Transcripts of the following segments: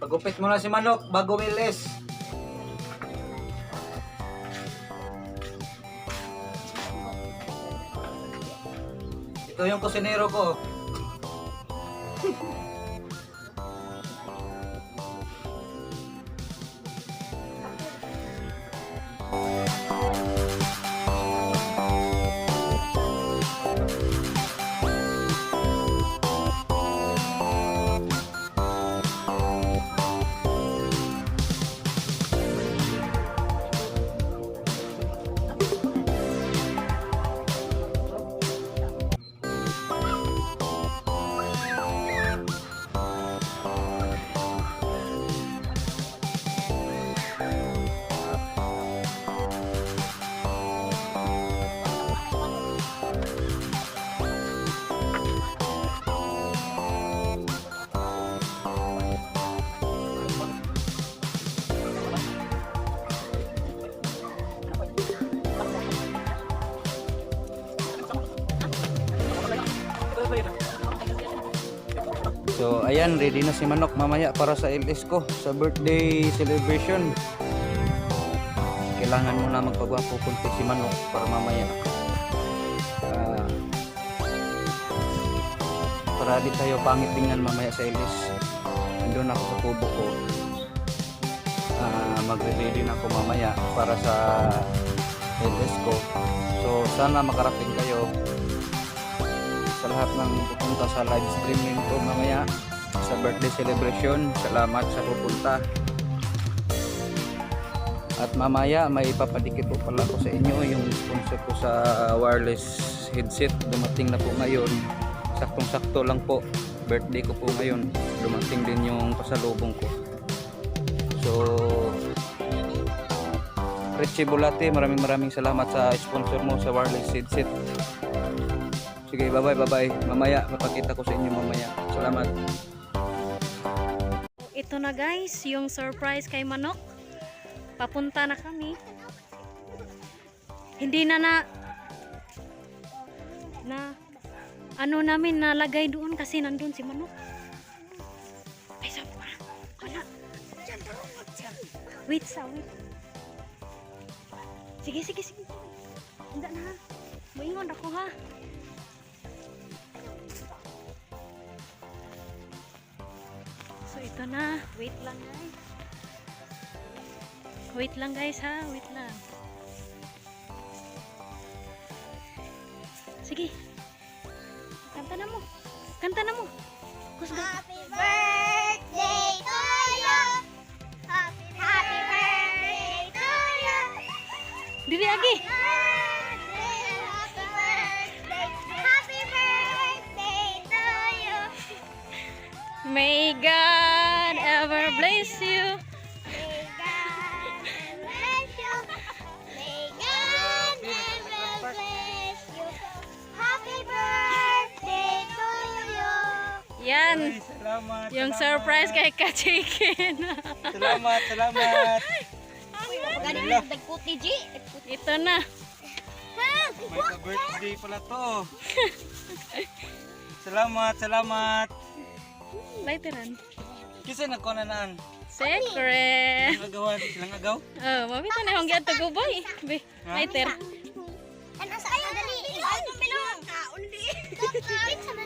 Pagupit muna si manok bago milis. Ito yung kusinero ko. So ayan, ready na si manok mamaya para sa LS ko sa birthday celebration. Kailangan muna magpagwapo kunti si manok para mamaya para di tayo pangit tingnan mamaya sa LS. Nandun ako sa kubo ko. Magre-ready na ako mamaya para sa LS ko. So sana makarating kayo sa lahat ng pupunta sa live streaming ko mamaya sa birthday celebration. Salamat sa pupunta. At mamaya may ipapadikit po pala ko sa inyo yung sponsor ko sa wireless headset. Dumating na po ngayon. Saktong sakto lang po. Birthday ko po ngayon. Dumating din yung pasalubong ko. So Richie Bulate, maraming salamat sa sponsor mo sa wireless headset. Sige, bye-bye. Mamaya, mapakita ko sa inyo mamaya. Salamat. Ito na guys, yung surprise kay manok. Papunta na kami. Hindi na ano namin nalagay doon kasi nandun si manok. Ay, sabi pa. Wala. Wait. Sige. Hindi na ha. Maingon ako ha. So ito na, wait lang guys ha, wait lang. Sige, kanta na mo. Happy birthday to you. Happy birthday to you. Diri agi. Happy birthday to you. May God ever bless you. May God bless you. May God ever bless you. Happy birthday to you. Yan, Salamat. yung surprise kay Kachicken. Salamat. Ito na. May birthday pala to. Salamat. Lighteran. Kasi nagkonanaan. Secret. Silang agaw? Oh, mabito na yung gyud taguboy. Be, lighter. Ano sa ayo dali? Ano bilog? Undi.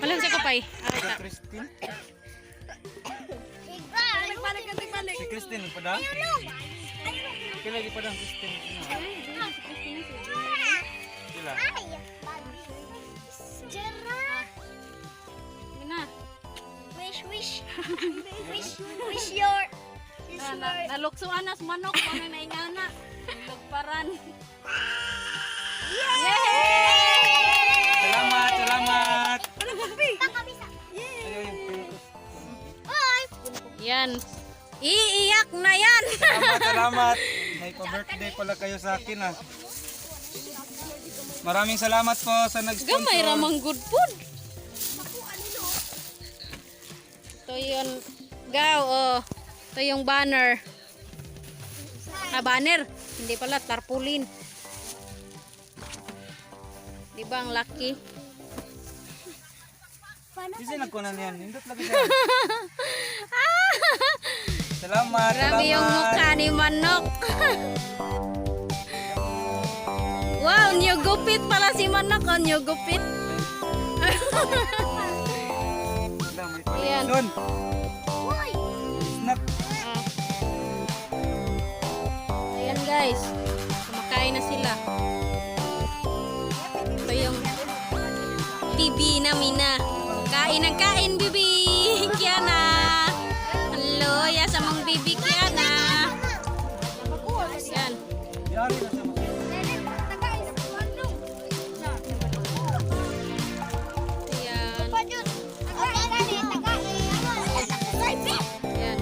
Malang sa kapay. Si Christine. Balik. Si Christine pada? Kila lagi pada Christine. Kila. Jera. Na. Wish your. Naluksuan na sa manok, ano na ingana. Lugparan. Salamat. Yan. Iiyak na yan. Salamat. May pa-birthday pala kayo sa akin ah. Maraming salamat po sa nag-sponsor. Gamay ramang good food. Ito yun. Gaw, oh. Ito yung banner. Banner. Hindi pala, tarpaulin. Diba ang lucky? Kasi nagkunan yan. Hindot lagi siya. Salamat. Grabe yung mukha ni Manok. Wow, new gupit pala si Manok. Oh, new gupit. Ayan. Doon. Snack. Ayan guys. Kumakain na sila. Ito yung bibi namin na. Kain ng kain, bibi. Kiana. Hello, ya sa mong bibi, Kiana. Ayan. Yari na siya. Ayan.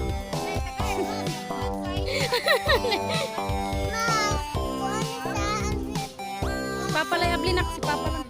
Papa lang, ablinak si Papa lang.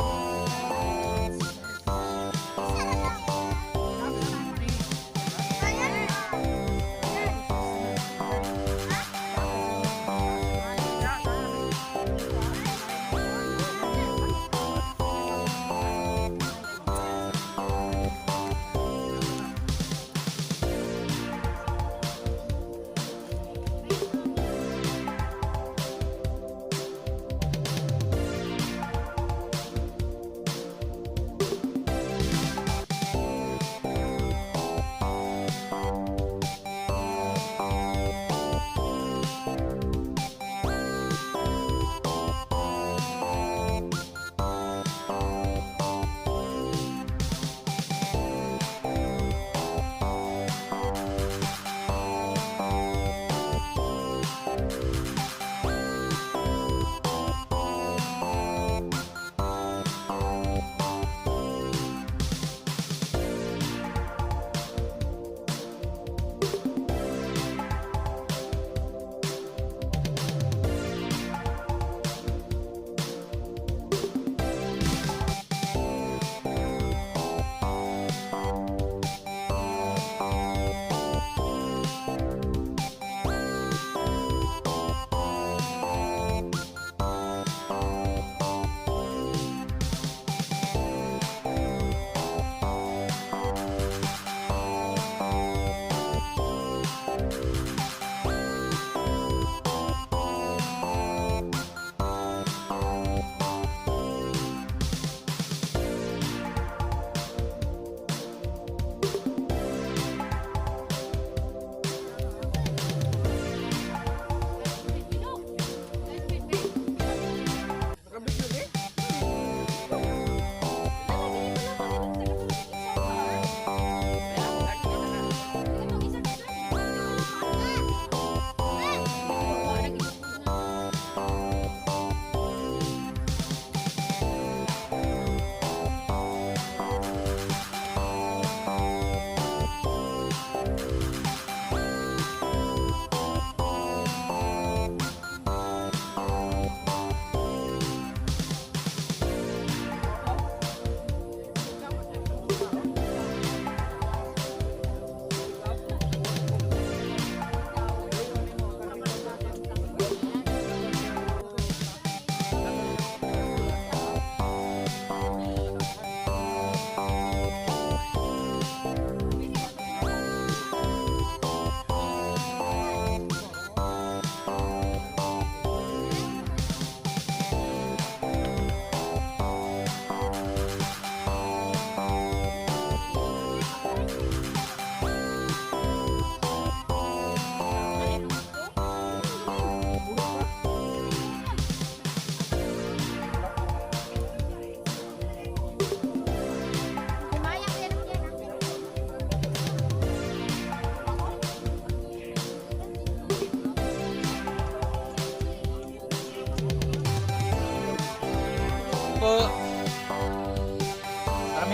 Po.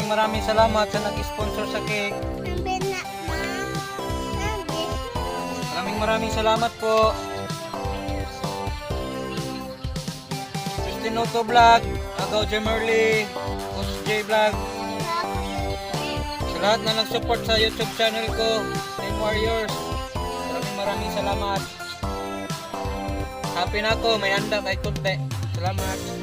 Maraming salamat sa nag-sponsor sa cake. Maraming salamat po. Christinoto Vlog, Agaw Jemerly, Coach J Vlog. Sa lahat na nag-support sa YouTube channel ko, Team Warriors. Maraming salamat. Happy na ako, may handa kay Kunte. Salamat.